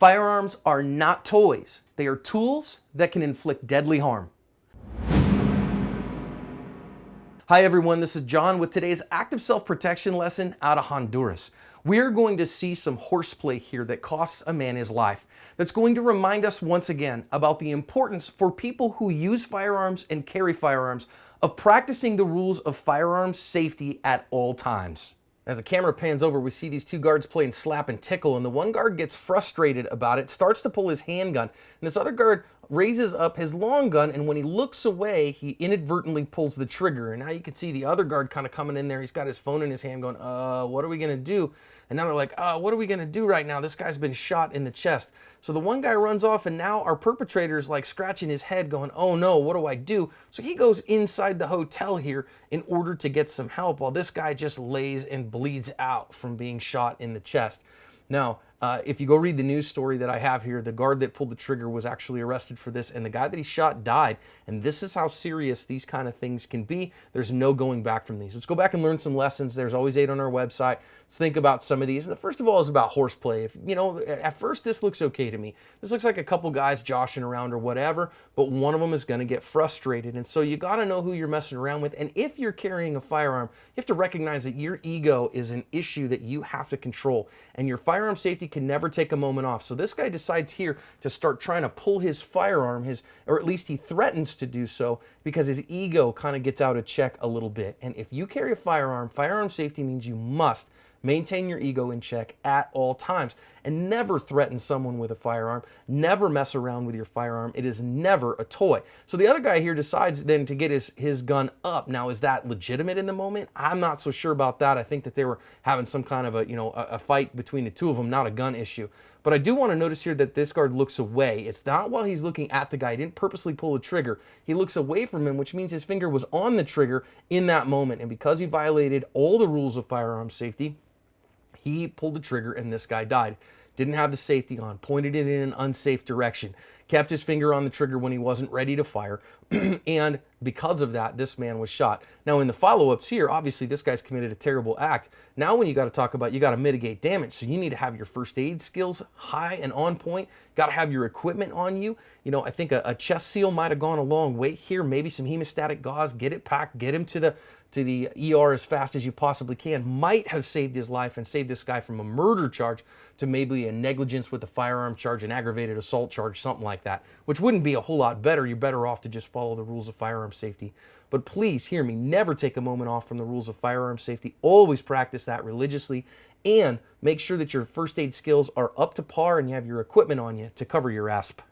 Firearms are not toys. They are tools that can inflict deadly harm. Hi everyone, this is John with today's active self-protection lesson out of Honduras. We're going to see some horseplay here that costs a man his life. That's going to remind us once again about the importance for people who use firearms and carry firearms of practicing the rules of firearms safety at all times. As the camera pans over, we see these two guards playing slap and tickle, and the one guard gets frustrated about it, starts to pull his handgun, and this other guard raises up his long gun, and when he looks away, he inadvertently pulls the trigger. And now you can see the other guard kind of coming in there. He's got his phone in his hand going, what are we going to do? And now they're like, what are we going to do right now? This guy's been shot in the chest. So the one guy runs off, and now our perpetrator's like scratching his head going, oh no, what do I do? So he goes inside the hotel here in order to get some help while this guy just lays and bleeds out from being shot in the chest. Now, if you go read the news story that I have here, the guard that pulled the trigger was actually arrested for this, and the guy that he shot died. And this is how serious these kind of things can be. There's no going back from these. Let's go back and learn some lessons. There's always 8 on our website. Let's think about some of these. And the first of all is about horseplay. If, you know, at first this looks okay to me. This looks like a couple guys joshing around or whatever, but one of them is going to get frustrated. And so you got to know who you're messing around with. And if you're carrying a firearm, you have to recognize that your ego is an issue that you have to control. And your firearm safety can never take a moment off. So this guy decides here to start trying to pull his firearm, or at least he threatens to do so, because his ego kind of gets out of check a little bit. And if you carry a firearm, firearm safety means you must maintain your ego in check at all times and never threaten someone with a firearm. Never mess around with your firearm. It is never a toy. So the other guy here decides then to get his gun up. Now, is that legitimate in the moment? I'm not so sure about that. I think that they were having some kind of a fight between the two of them, not a gun issue. But I do want to notice here that this guard looks away. It's not while he's looking at the guy. He didn't purposely pull the trigger. He looks away from him, which means his finger was on the trigger in that moment. And because he violated all the rules of firearm safety, he pulled the trigger and this guy died. Didn't have the safety on, pointed it in an unsafe direction, kept his finger on the trigger when he wasn't ready to fire, and because of that, this man was shot. Now in the follow-ups here, obviously this guy's committed a terrible act. Now when you got to talk about, you got to mitigate damage, so you need to have your first aid skills high and on point, got to have your equipment on you. You know, I think a chest seal might have gone a long way here, maybe some hemostatic gauze, get it packed, get him to the ER as fast as you possibly can, might have saved his life and saved this guy from a murder charge to maybe a negligence with a firearm charge, an aggravated assault charge, something like that, which wouldn't be a whole lot better. You're better off to just follow the rules of firearm safety. But please hear me, never take a moment off from the rules of firearm safety. Always practice that religiously, and make sure that your first aid skills are up to par and you have your equipment on you to cover your asp.